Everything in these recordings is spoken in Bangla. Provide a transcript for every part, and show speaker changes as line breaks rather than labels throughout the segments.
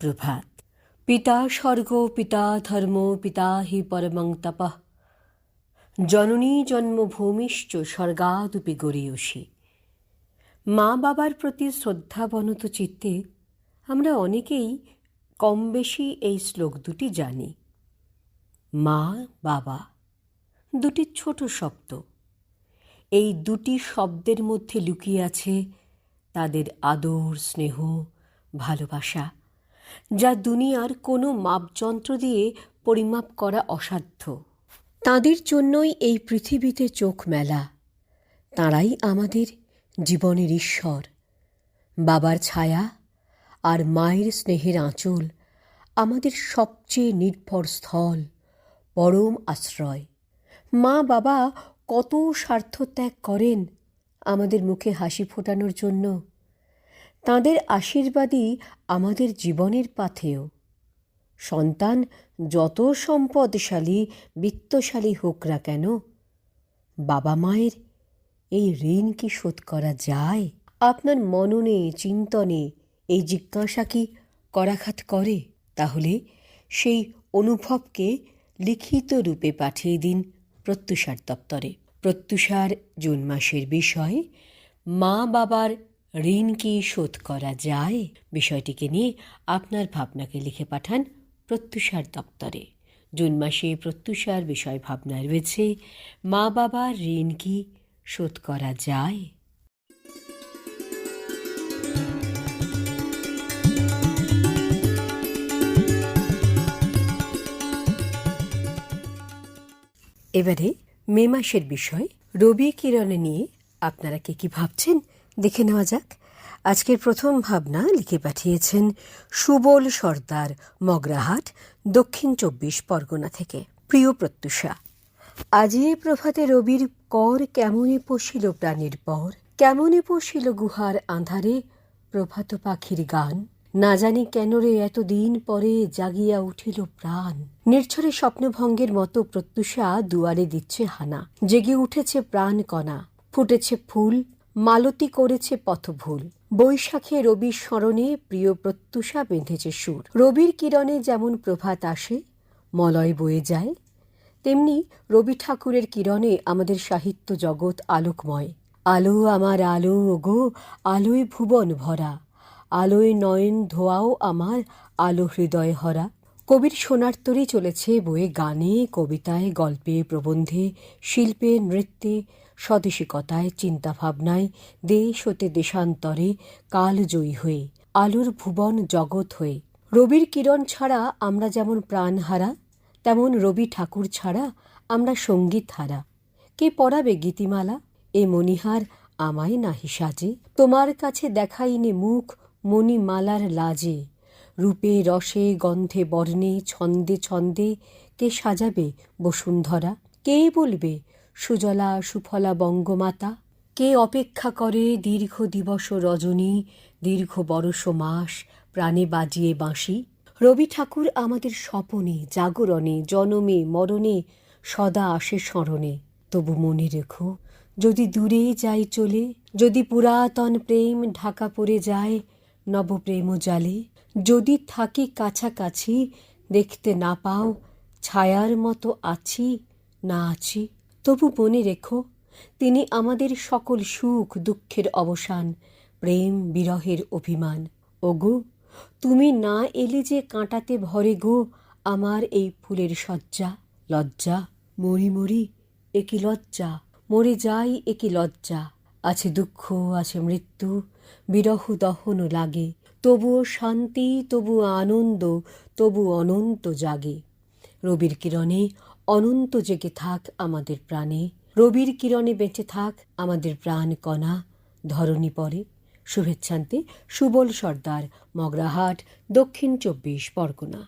প্রভাত। পিতা স্বর্গ পিতা ধর্ম পিতা হি পরমং তপঃ জননী জন্মভূমিশ্চ স্বর্গাদপি গরীয়সী। মা বাবার প্রতি শ্রদ্ধাবনত চিত্তে আমরা অনেকেই কম বেশি এই শ্লোক দুটি জানি। মা বাবা দুটি ছোট শব্দ। এই দুটি শব্দের মধ্যে লুকিয়ে আছে তাদের আদর, স্নেহ, ভালোবাসা, যা দুনিয়ার কোনো মাপযন্ত্র দিয়ে পরিমাপ করা অসাধ্য। তাঁদের জন্যই এই পৃথিবীতে চোখ মেলা। তাঁরাই আমাদের জীবনের ঈশ্বর। বাবার ছায়া আর মায়ের স্নেহের আঁচল আমাদের সবচেয়ে নির্ভর স্থল, পরম আশ্রয়। মা বাবা কত স্বার্থত্যাগ করেন আমাদের মুখে হাসি ফোটানোর জন্য। তাঁদের আশীর্বাদই আমাদের জীবনের পাথেয়। সন্তান যত সম্পদশালী, বিত্তশালী হোক না কেন, বাবা মায়ের এই ঋণ কি শোধ করা যায়? আপনার মননে, চিন্তনে এই জিজ্ঞাসা কি করাঘাত করে? তাহলে সেই অনুভবকে লিখিত রূপে পাঠিয়ে দিন প্রত্যুষার দপ্তরে। প্রত্যুষার জুন মাসের বিষয় মা বাবার ঋণ কি শোধ করা যায়? বিষয়টিকে নিয়ে আপনার ভাবনাকে লিখে পাঠান প্রত্যুষার দপ্তরে। জুন মাসে প্রত্যুষার বিষয় ভাবনা রয়েছে মা বাবার ঋণ কি শোধ করা যায়? এবারে মে মাসের বিষয় রবি কিরণে নিয়ে আপনারা কি ভাবছেন দেখে নেওয়া যাক। আজকের প্রথম ভাবনা লিখে পাঠিয়েছেন সুবল সর্দার, মগরাহাট, দক্ষিণ 24 পরগনা থেকে। প্রিয় প্রত্যুষা, আজি এ প্রভাতে রবির কর কেমনে পশিল প্রাণের পর, কেমনে পশিল গুহার আঁধারে প্রভাত পাখির গান। না জানি কেন রে এতদিন পরে জাগিয়া উঠিল প্রাণ। নির্ঝরে স্বপ্নভঙ্গের মতো প্রত্যুষা দুয়ারে দিচ্ছে হানা। জেগে উঠেছে প্রাণ কণা, ফুটেছে ফুল, মালতী করেছে পথভুল। বৈশাখে রবির স্মরণে প্রিয় প্রত্যুষা বেঁধেছে সুর। রবির কিরণে যেমন প্রভাত আসে, মলয় বয়ে যায়, তেমনি রবি ঠাকুরের কিরণে আমাদের সাহিত্য জগৎ আলোকময়। আলো আমার আলো গো, আলোয় ভুবন ভরা, আলোয় নয়ন ধোয়াও আমার, আলো হৃদয় হরা। কবির সোনার তরী চলেছে বয়ে গানে, কবিতায়, গল্পে, প্রবন্ধে, শিল্পে, নৃত্যে, স্বদেশিকতায়, চিন্তাভাবনায়, দেশ হতে দেশান্তরে কালজয়ী হয়ে, আলোর ভুবন জগৎ হয়ে। রবির কিরণ ছাড়া আমরা যেমন প্রাণহারা, তেমন রবি ঠাকুর ছাড়া আমরা সঙ্গীত হারা। কে পড়াবে গীতিমালা? এ মণিহার আমায় নাহি সাজে, তোমার কাছে দেখাইনে মুখ মণিমালার লাজে। রূপে রসে গন্ধে বর্ণে ছন্দে ছন্দে কে সাজাবে বসুন্ধরা? কে বলবে সুজলা সুফলা বঙ্গমাতা? কে অপেক্ষা করে দীর্ঘ দিবস রজনী, দীর্ঘ বরষ মাস, প্রাণে বাজিয়ে বাঁশি? রবি ঠাকুর আমাদের স্বপনে, জাগরণে, জনমে, মরণে সদা আসে স্মরণে। তবু মনে রেখো, যদি দূরে যাই চলে, যদি পুরাতন প্রেম ঢাকা পড়ে যায় নবপ্রেম জালে, যদি থাকি কাছাকাছি দেখতে না পাও ছায়ার মতো আছি না আছি, তবু মনে রেখো তিনি আমাদের সকল সুখ দুঃখের অবসান, প্রেম বিরহের অভিমান। ওগো, তুমি না এলে যে কাঁটাতে ভরে গো আমার এই ফুলের সজ্জা। লজ্জা, মরি মরি একি লজ্জা, মরে যাই একি লজ্জা। আছে দুঃখ, আছে মৃত্যু, বিরহ দহন লাগে, তবুও শান্তি, তবুও আনন্দ, তবু অনন্ত জাগে। রবির কিরণে অনন্ত জেগে থাক আমাদের প্রাণে, রবির কিরণে বেঁচে থাক আমাদের প্রাণ কণা ধরণী পরে। শুভেচ্ছান্তে সুবল সর্দার, মগরাহাট, দক্ষিণ 24 পরগনা।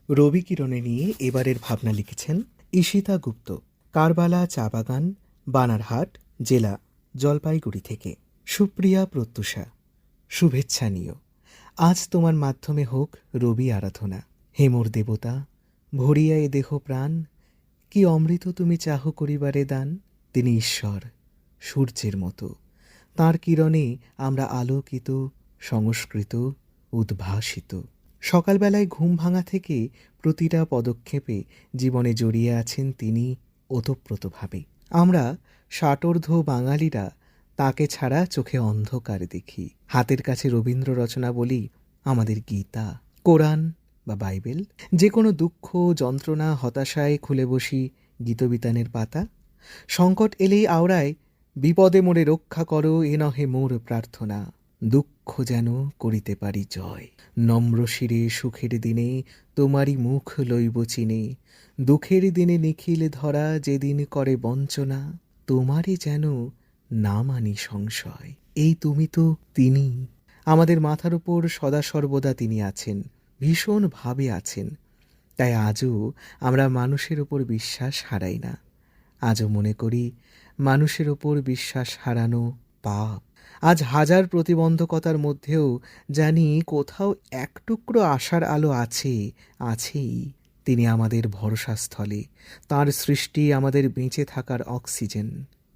রবি কিরণে নিয়ে এবারের ভাবনা লিখেছেন ঈশিতা গুপ্ত, কারবালা চা বাগান, বানারহাট, জেলা জলপাইগুড়ি থেকে। সুপ্রিয়া প্রত্যুষা, শুভেচ্ছা নিও। আজ তোমার মাধ্যমে হোক রবি আরাধনা। হেমর দেবতা, ভরিয়া এ দেহ প্রাণ, কি অমৃত তুমি চাহ করিবারে দান। তিনি ঈশ্বর, সূর্যের মতো। তাঁর কিরণে আমরা আলোকিত, সংস্কৃত, উদ্ভাসিত। সকালবেলায় ঘুম ভাঙা থেকে প্রতিটা পদক্ষেপে জীবনে জড়িয়ে আছেন তিনি ওতপ্রোতভাবে। আমরা ষাটোর্ধ্ব বাঙালিরা তাকে ছাড়া চোখে অন্ধকার দেখি। হাতের কাছে রবীন্দ্র রচনাবলী, আমাদের গীতা, কোরআন বা বাইবেল। যে কোনো দুঃখ, যন্ত্রণা, হতাশায় খুলে বসি গীতবিতানের পাতা। সংকট এলেই আওড়ায়, বিপদে মোরে রক্ষা করো, এ নহে মোর প্রার্থনা। দুঃখ যেন করিতে পারি জয়, নম্র শিরে সুখের দিনে তোমারই মুখ লইব চিনে। দুঃখের দিনে নিখিল ধরা যেদিন করে বঞ্চনা, তোমারই যেন না মানি সংশয়। এই তুমি তো তিনি। আমাদের মাথার উপর সদা সর্বদা তিনি আছেন, ভীষণভাবে আছেন। তাই আজও আমরা মানুষের ওপর বিশ্বাস হারাই না। আজও মনে করি মানুষের ওপর বিশ্বাস হারানো পাপ। আজ হাজার প্রতিবন্ধকতার মধ্যেও জানি কোথাও এক টুকরো আশার আলো আছে, আছেই। তিনি আমাদের ভরসাস্থলে, তাঁর সৃষ্টি আমাদের বেঁচে থাকার অক্সিজেন।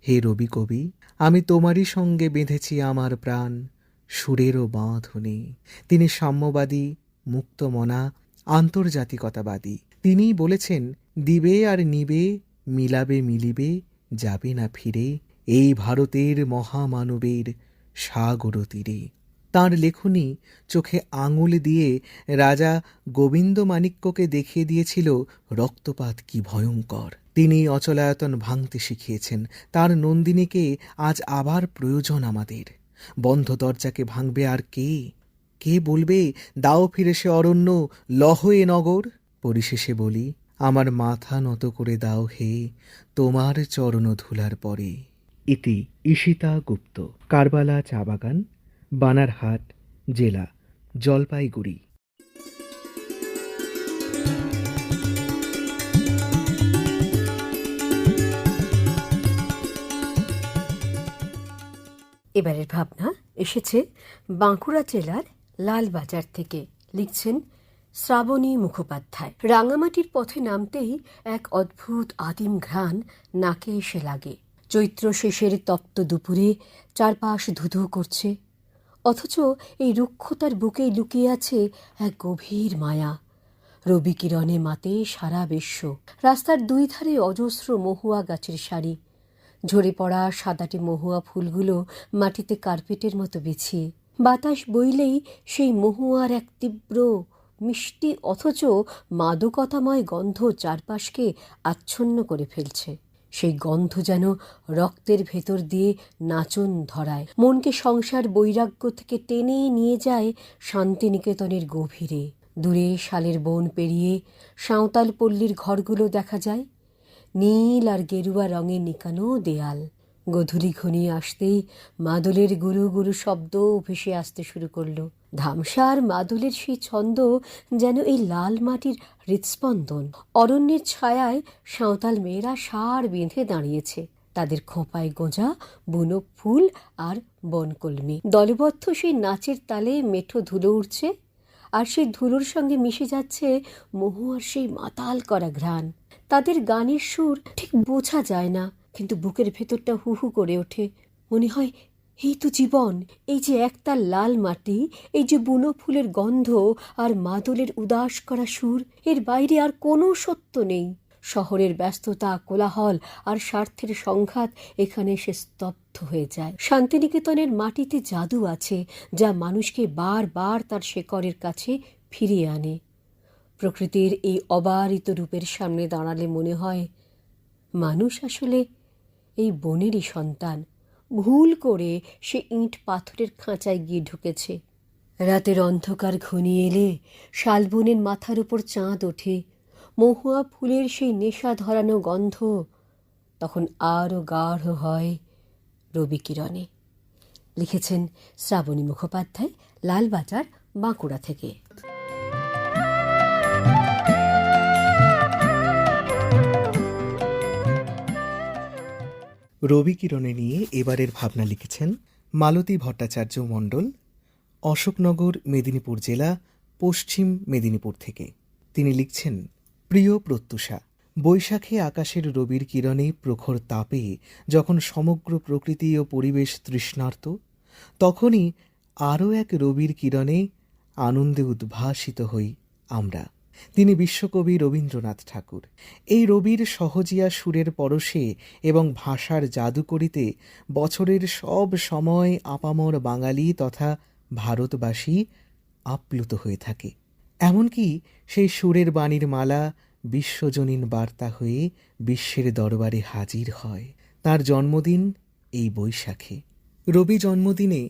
হে রবি কবি, আমি তোমারই সঙ্গে বেঁধেছি আমার প্রাণ, সুরেরও বাঁধনে। তিনি সাম্যবাদী, মুক্তমনা, আন্তর্জাতিকতাবাদী। তিনিই বলেছেন, দিবে আর নিবে, মিলাবে মিলিবে, যাবে না ফিরে, এই ভারতের মহামানবের সাগর তীরে। তাঁর লেখনী চোখে আঙুল দিয়ে রাজা গোবিন্দমাণিক্যকে দেখিয়ে দিয়েছিল রক্তপাত কি ভয়ঙ্কর। তিনি অচলায়তন ভাঙতে শিখিয়েছেন। তার নন্দিনীকে আজ আবার প্রয়োজন আমাদের। বন্ধ দরজাকে ভাঙবে আর কে? কে বলবে, দাও ফিরে সে অরণ্য, লহ এ নগর? পরিশেষে বলি, আমার মাথা নত করে দাও হে, তোমার চরণ ধুলার পরে। ইতি ঈশিতা গুপ্ত। কারবালা চা বাগান, বানারহাট জেলা, জলপাইগুড়ি।
এবারের ভাবনা এসেছে বাঁকুড়া জেলার লালবাজার থেকে। লিখছেন শ্রাবণী মুখোপাধ্যায়। রাঙামাটির পথে নামতেই এক অদ্ভুত আদিম ঘ্রাণ নাকে এসে লাগে। চৈত্র শেষের তপ্ত দুপুরে চারপাশ ধুধু করছে, অথচ এই রুক্ষতার বুকেই লুকিয়ে আছে এক গভীর মায়া। রবি কিরণে মাতে সারা বিশ্ব। রাস্তার দুই ধারে অজস্র মহুয়া গাছের সারি, ঝরে পড়া সাদাটে মহুয়া ফুলগুলো মাটিতে কার্পেটের মতো বিছিয়ে। বাতাস বইলেই সেই মহুয়ার এক তীব্র মিষ্টি অথচ মাদকতাময় গন্ধ চারপাশকে আচ্ছন্ন করে ফেলছে। সেই গন্ধ যেন রক্তের ভেতর দিয়ে নাচন ধরায়, মনকে সংসার বৈরাগ্য থেকে টেনে নিয়ে যায় শান্তিনিকেতনের গভীরে। দূরে শালের বন পেরিয়ে সাঁওতাল পল্লীর ঘরগুলো দেখা যায়, নীল আর গেরুয়া রঙে নিকানো দেয়াল। গধূলি ঘনিয়ে আসতেই মাদলের গুরু গুরু শব্দ ভেসে আসতে শুরু করলো। ধামসা আর মাদলের সেই ছন্দ যেন এই লাল মাটির হৃৎস্পন্দন। অরণ্যের ছায়ায় সাঁওতাল মেয়েরা সার বেঁধে দাঁড়িয়েছে, তাদের খোঁপায় গোঁজা বুনো ফুল আর বনকলমি। দলবদ্ধ সেই নাচের তালে মেঠো ধুলো উঠছে, আর সেই ধুলোর সঙ্গে মিশে যাচ্ছে মহুয়ার সেই মাতাল করা ঘ্রাণ। তাদের গানের সুর ঠিক বোঝা যায় না, কিন্তু বুকের ভেতরটা হু হু করে ওঠে। মনে হয় এই তো জীবন, এই যে একতাল লাল মাটি, এই যে বুনো ফুলের গন্ধ আর মাদলের উদাস করা সুর, এর বাইরে আর কোনো সত্য নেই। শহরের ব্যস্ততা, কোলাহল আর স্বার্থের সংঘাত এখানে এসে স্তব্ধ হয়ে যায়। শান্তিনিকেতনের মাটিতে জাদু আছে, যা মানুষকে বারবার তার শেকড়ের কাছে ফিরিয়ে আনে। প্রকৃতির এই অবারিত রূপের সামনে দাঁড়ালে মনে হয় মানুষ আসলে এই বনেরই সন্তান। ভুল করে সে ইঁট পাথরের খাঁচায় গিয়ে ঢুকেছে। রাতের অন্ধকার ঘনিয়ে এলে শালবনের মাথার উপর চাঁদ ওঠে, মহুয়া ফুলের সেই নেশা ধরানো গন্ধ তখন আরও গাঢ় হয় রবি কিরণে। লিখেছেন শ্রাবণী মুখোপাধ্যায়, লালবাজার, বাঁকুড়া থেকে।
রবি কিরণে নিয়ে এবারের ভাবনা লিখেছেন মালতী ভট্টাচার্য মণ্ডল, অশোকনগর, মেদিনীপুর জেলা, পশ্চিম মেদিনীপুর থেকে। তিনি লিখছেন, প্রিয় প্রত্যুষা, বৈশাখে আকাশের রবির কিরণে প্রখর তাপে যখন সমগ্র প্রকৃতি ও পরিবেশ তৃষ্ণার্ত, তখনই আরও এক রবির কিরণে আনন্দে উদ্ভাসিত হই আমরা। তিনি বিশ্বকবি রবীন্দ্রনাথ ঠাকুর। এই রবির সহজিয়া সুরের পরশে এবং ভাষার জাদুকরিতে বছরের সব সময় আপামর বাঙালি তথা ভারতবাসী আপ্লুত হয়ে থাকে। এমনকি সেই সুরের বাণীর মালা বিশ্বজনীন বার্তা হয়ে বিশ্বের দরবারে হাজির হয়। তার জন্মদিন এই বৈশাখে। রবি জন্মদিনে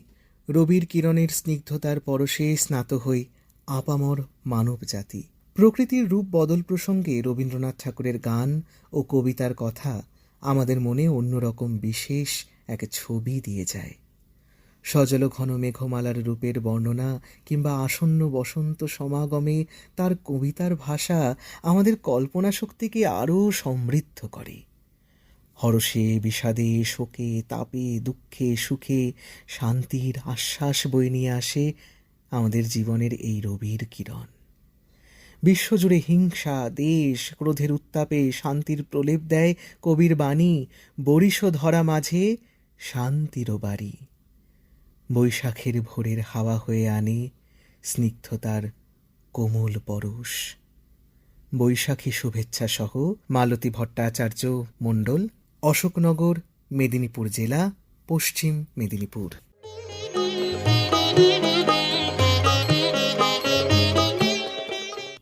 রবির কিরণের স্নিগ্ধতার পরশে স্নাত হই আপামর মানব জাতি। প্রকৃতির রূপ বদল প্রসঙ্গে রবীন্দ্রনাথ ঠাকুরের গান ও কবিতার কথা আমাদের মনে অন্যরকম বিশেষ এক ছবি দিয়ে যায়। সজল ঘন মেঘমালার রূপের বর্ণনা কিংবা আসন্ন বসন্ত সমাগমে তার কবিতার ভাষা আমাদের কল্পনা শক্তিকে আরও সমৃদ্ধ করে। হরষে বিষাদে শোকে তাপে দুঃখে সুখে শান্তির আশ্বাস বয়ে নিয়ে আসে আমাদের জীবনের এই রবির কিরণ। বিশ্বজুড়ে হিংসা দেশ ক্রোধের উত্তাপে শান্তির প্রলেপ দেয় কবির বাণী, বরিশ ধরা মাঝে শান্তির বাড়ি। বৈশাখের ভোরের হাওয়া হয়ে আনে স্নিগ্ধতার কোমল পরশ। বৈশাখী শুভেচ্ছা সহ মালতী ভট্টাচার্য মণ্ডল, অশোকনগর, মেদিনীপুর জেলা, পশ্চিম মেদিনীপুর।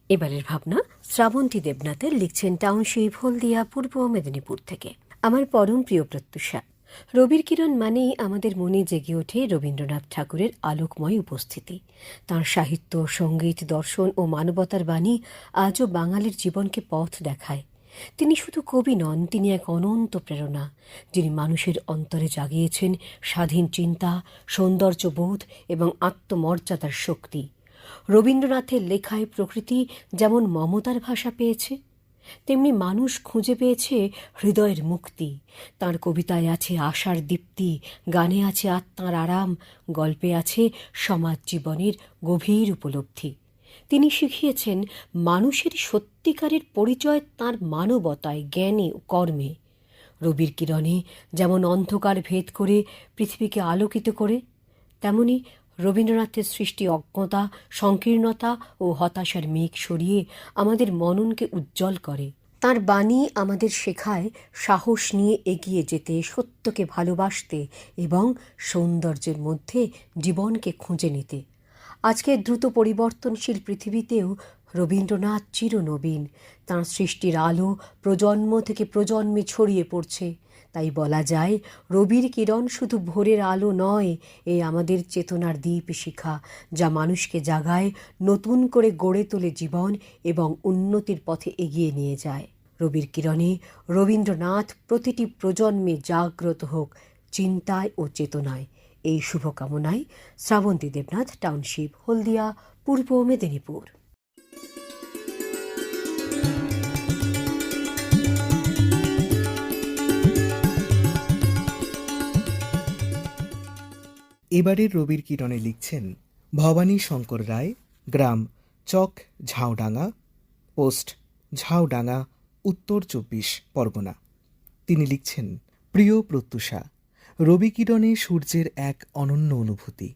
এবারের ভাবনা শ্রাবন্তী দেবনাথের, লিখছেন টাউনশিপ, হলদিয়া, পূর্ব মেদিনীপুর থেকে। আমার পরম প্রিয় প্রত্যুষা, রবির কিরণ মানেই আমাদের মনে জেগে ওঠে রবীন্দ্রনাথ ঠাকুরের আলোকময় উপস্থিতি। তাঁর সাহিত্য, সঙ্গীত, দর্শন ও মানবতার বাণী আজও বাঙালির জীবনকে পথ দেখায়। তিনি শুধু কবি নন, তিনি এক অনন্ত প্রেরণা, যিনি মানুষের অন্তরে জাগিয়েছেন স্বাধীন চিন্তা, সৌন্দর্যবোধ এবং আত্মমর্যাদার শক্তি। রবীন্দ্রনাথের লেখায় প্রকৃতি যেমন মমতার ভাষা পেয়েছে, তেমনি মানুষ খুঁজে পেয়েছে হৃদয়ের মুক্তি। তাঁর কবিতায় আছে আশার দীপ্তি, গানে আছে আত্মার আরাম, গল্পে আছে সমাজ জীবনের গভীর উপলব্ধি। তিনি শিখিয়েছেন মানুষের সত্যিকারের পরিচয় তাঁর মানবতায়, জ্ঞানে ও কর্মে। রবির কিরণে যেমন অন্ধকার ভেদ করে পৃথিবীকে আলোকিত করে, তেমনি রবীন্দ্রনাথের সৃষ্টি অজ্ঞতা, সংকীর্ণতা ও হতাশার মেঘ সরিয়ে আমাদের মননকে উজ্জ্বল করে। তাঁর বাণী আমাদের শেখায় সাহস নিয়ে এগিয়ে যেতে, সত্যকে ভালোবাসতে এবং সৌন্দর্যের মধ্যে জীবনকে খুঁজে নিতে। আজকের দ্রুত পরিবর্তনশীল পৃথিবীতেও রবীন্দ্রনাথ চিরনবীন। তাঁর সৃষ্টির আলো প্রজন্ম থেকে প্রজন্মে ছড়িয়ে পড়ছে। তাই বলা যায়, রবির কিরণ শুধু ভোরের আলো নয়, এ আমাদের চেতনার দীপশিখা, যা মানুষকে জাগায়, নতুন করে গড়ে তোলে জীবন এবং উন্নতির পথে এগিয়ে নিয়ে যায়। রবির কিরণে রবীন্দ্রনাথ প্রতিটি প্রজন্মে জাগ্রত হোক চিন্তায় ও চেতনায়। এই শুভকামনায় শ্রাবন্তী দেবনাথ, টাউনশিপ, হলদিয়া, পূর্ব মেদিনীপুর।
এবারের রবির কিরণে লিখছেন ভবানী শঙ্কর রায়, গ্রাম চক ঝাউডাঙ্গা, পোস্ট ঝাউডাঙ্গা, উত্তর 24 পরগনা। তিনি লিখছেন, প্রিয় প্রত্যুষা, রবি কিরণে সূর্যের এক অনন্য অনুভূতি।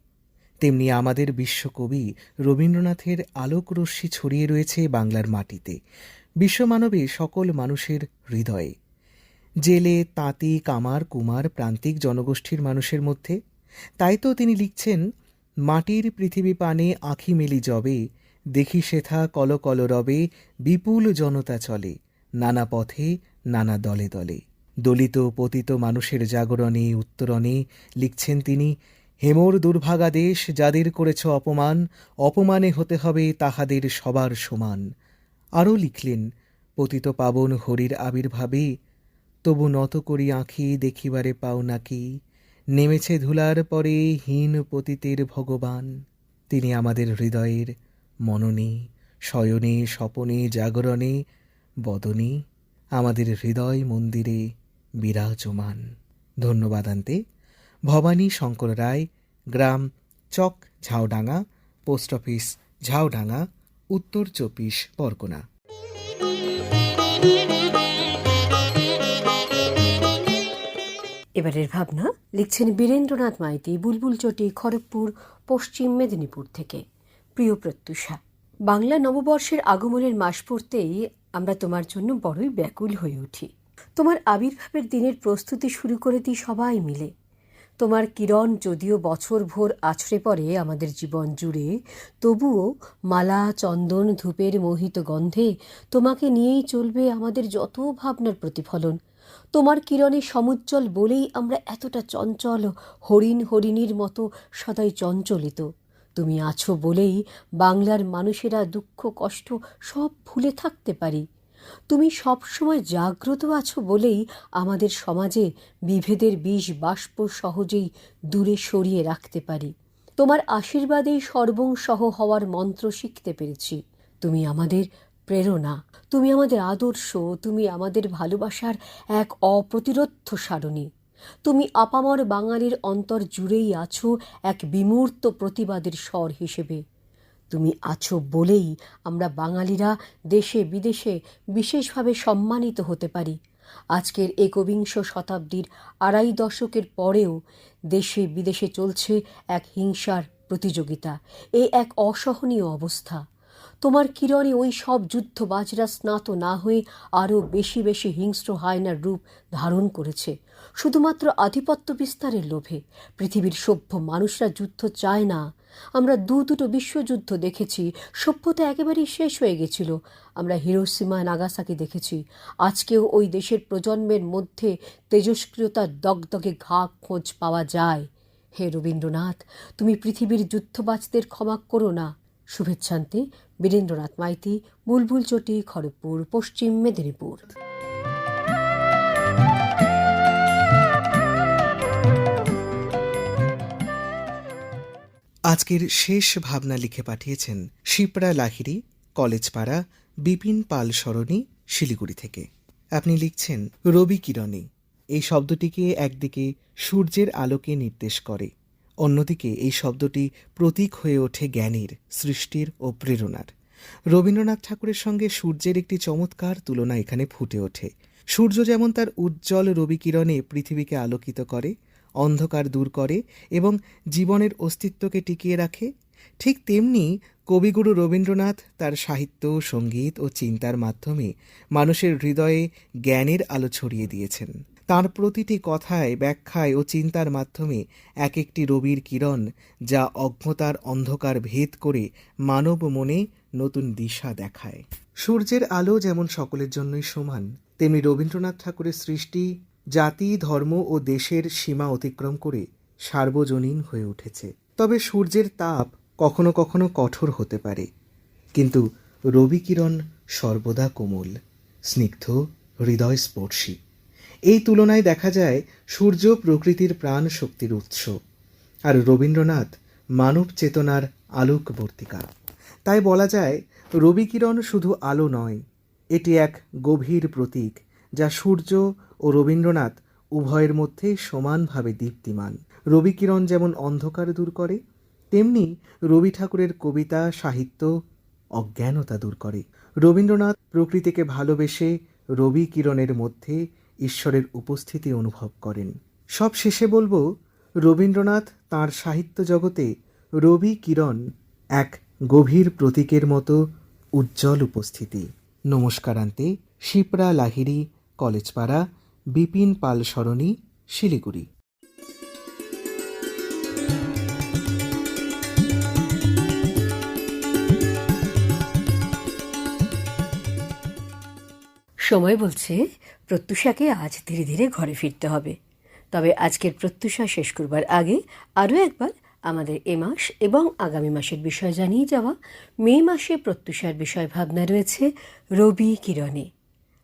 তেমনি আমাদের বিশ্বকবি রবীন্দ্রনাথের আলোকরশ্মি ছড়িয়ে রয়েছে বাংলার মাটিতে, বিশ্বমানবে সকল মানুষের হৃদয়ে। জেলে, তাঁতি, কামার, কুমার, প্রান্তিক জনগোষ্ঠীর মানুষের মধ্যে। তাই তো তিনি লিখছেন, মাটির পৃথিবী পানে আঁখি মেলি যবে, দেখি সেথা কল কল রবে, বিপুল জনতা চলে, নানা পথে নানা দলে দলে। দলিত পতিত মানুষের জাগরণে উত্তরণে লিখছেন তিনি, হেমোর দুর্ভাগা দেশ যাদের করেছ অপমান, অপমানে হতে হবে তাহাদের সবার সমান। আরও লিখলেন, পতিত পাবন হরির আবির্ভাবে, তবু নত করি আঁখি দেখিবারে পাও নাকি, নেমেছে ধুলার পরে হীন পতিতের ভগবান। তিনি আমাদের হৃদয়ের মননে, শয়নে, স্বপনে, জাগরণে, বদনে, আমাদের হৃদয় মন্দিরে বিরাজমান। ধন্যবাদান্তে ভবানী শঙ্কর রায়, গ্রাম চক ঝাউডাঙ্গা, পোস্ট অফিস ঝাউডাঙ্গা, উত্তর 24 পরগনা।
এবারের ভাবনা লিখছেন বীরেন্দ্রনাথ মাইতি, বুলবুলচটি, খড়গপুর, পশ্চিম মেদিনীপুর থেকে। প্রিয় প্রত্যুষা, বাংলা নববর্ষের আগমনের মাস পড়তেই আমরা তোমার জন্য বড়ই ব্যাকুল হয়ে উঠি। তোমার আবির্ভাবের দিনের প্রস্তুতি শুরু করে দিই সবাই মিলে। তোমার কিরণ যদিও বছর ভোর আছড়ে পড়ে আমাদের জীবন জুড়ে, তবুও মালা, চন্দন, ধূপের মোহিত গন্ধে তোমাকে নিয়েই চলবে আমাদের যত ভাবনার প্রতিফলন। তোমার কিরণে সমুজ্জ্বল বলেই আমরা এতটা চঞ্চল, হরিণীর মতো সদাই চঞ্চলিত। তুমি আছো বলেই বাংলার মানুষেরা দুঃখ কষ্ট সব ভুলে থাকতে পারি। তুমি সবসময় জাগ্রত আছো বলেই আমাদের সমাজে বিভেদের বিষ বাষ্প সহজেই দূরে সরিয়ে রাখতে পারি। তোমার আশীর্বাদেই সর্বংসহ হওয়ার মন্ত্র শিখতে পেরেছি। তুমি আমাদের প্রেরণা, তুমি আমাদের আদর্শ, তুমি আমাদের ভালোবাসার এক অপ্রতিরোধ্য সারণী। তুমি আপামর বাঙালির অন্তর জুড়েই আছো এক বিমূর্ত প্রতিবাদের স্বর হিসেবে। তুমি আছো বলেই আমরা বাঙালিরা দেশে বিদেশে বিশেষভাবে সম্মানিত হতে পারি। আজকের একবিংশ শতাব্দীর ২.৫ দশকের পরেও দেশে বিদেশে চলছে এক হিংসার প্রতিযোগিতা, এ এক অসহনীয় অবস্থা। তোমার কিরণে ওই সব যুদ্ধবাজরা স্নাত না হয়ে আরও বেশি বেশি হিংস্র হায়নার রূপ ধারণ করেছে, শুধুমাত্র আধিপত্য বিস্তারের লোভে। পৃথিবীর সভ্য মানুষরা যুদ্ধ চায় না। আমরা দুটো বিশ্বযুদ্ধ দেখেছি, সভ্যতা একেবারেই শেষ হয়ে গেছিল। আমরা হিরোশিমা, নাগাসাকি দেখেছি। আজকেও ওই দেশের প্রজন্মের মধ্যে তেজস্ক্রিয়তার দগদগে ঘা খোঁজ পাওয়া যায়। হে রবীন্দ্রনাথ, তুমি পৃথিবীর যুদ্ধবাজদের ক্ষমা করো না। শুভেচ্ছান্তে বীরেন্দ্রনাথ মাইতি, বুলবুলচটি, খড়গপুর, পশ্চিম মেদিনীপুর।
আজকের শেষ ভাবনা লিখে পাঠিয়েছেন শিপ্রা লাহিড়ী, কলেজপাড়া, বিপিন পাল সরণি, শিলিগুড়ি থেকে। আপনি লিখছেন রবি কিরণে। এই শব্দটিকে একদিকে সূর্যের আলোকে নির্দেশ করে, অন্যদিকে এই শব্দটি প্রতীক হয়ে ওঠে জ্ঞানের, সৃষ্টির ও প্রেরণার। রবীন্দ্রনাথ ঠাকুরের সঙ্গে সূর্যের একটি চমৎকার তুলনা এখানে ফুটে ওঠে। সূর্য যেমন তার উজ্জ্বল রবি কিরণে পৃথিবীকে আলোকিত করে, অন্ধকার দূর করে এবং জীবনের অস্তিত্বকে টিকিয়ে রাখে, ঠিক তেমনি কবিগুরু রবীন্দ্রনাথ তার সাহিত্য, সঙ্গীত ও চিন্তার মাধ্যমে মানুষের হৃদয়ে জ্ঞানের আলো ছড়িয়ে দিয়েছেন। তাঁর প্রতিটি কথায়, ব্যাখ্যায় ও চিন্তার মাধ্যমে এক একটি রবির কিরণ, যা অজ্ঞতার অন্ধকার ভেদ করে মানব মনে নতুন দিশা দেখায়। সূর্যের আলো যেমন সকলের জন্যই সমান, তেমনি রবীন্দ্রনাথ ঠাকুরের সৃষ্টি জাতি, ধর্ম ও দেশের সীমা অতিক্রম করে সার্বজনীন হয়ে উঠেছে। তবে সূর্যের তাপ কখনো কখনো কঠোর হতে পারে, কিন্তু রবি কিরণ সর্বদা কোমল, স্নিগ্ধ, হৃদয়স্পর্শী। এই তুলনায় দেখা যায় সূর্য প্রকৃতির প্রাণ শক্তির উৎস, আর রবীন্দ্রনাথ মানব চেতনার আলোকবর্তিকা। তাই বলা যায় রবি কিরণ শুধু আলো নয়, এটি এক গভীর প্রতীক, যা সূর্য ও রবীন্দ্রনাথ উভয়ের মধ্যে সমানভাবে দীপ্তিমান। রবি কিরণ যেমন অন্ধকার দূর করে, তেমনি রবি ঠাকুরের কবিতা, সাহিত্য অজ্ঞানতা দূর করে। রবীন্দ্রনাথ প্রকৃতিকে ভালোবেসে রবি কিরণের মধ্যে ঈশ্বরের উপস্থিতি অনুভব করেন। সব শেষে বলবো, রবীন্দ্রনাথ তাঁর সাহিত্য জগতে রবি কিরণ এক গভীর প্রতীকের মতো উজ্জ্বল উপস্থিতি। নমস্কারান্তে শিপ্রা লাহিড়ী, কলেজপাড়া, বিপিন পাল সরণি, শিলিগুড়ি।
সময় বলছে প্রত্যুষাকে আজ ধীরে ধীরে ঘরে ফিরতে হবে। তবে আজকের প্রত্যুষা শেষ করবার আগে আরও একবার আমাদের এ মাস এবং আগামী মাসের বিষয় জানিয়ে যাওয়া। মে মাসে প্রত্যুষার বিষয় ভাবনা রয়েছে রবি কিরণে,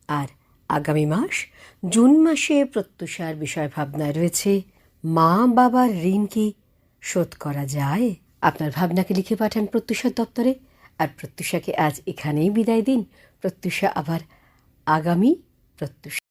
আর আগামী মাস জুন মাসে প্রত্যুষার বিষয় ভাবনা রয়েছে মা বাবার ঋণ কি শোধ করা যায়। আপনার ভাবনাকে লিখে পাঠান প্রত্যুষার দপ্তরে। আর প্রত্যুষাকে আজ এখানেই বিদায় দিন। প্রত্যুষা আবার আগামী প্রত্যুষা।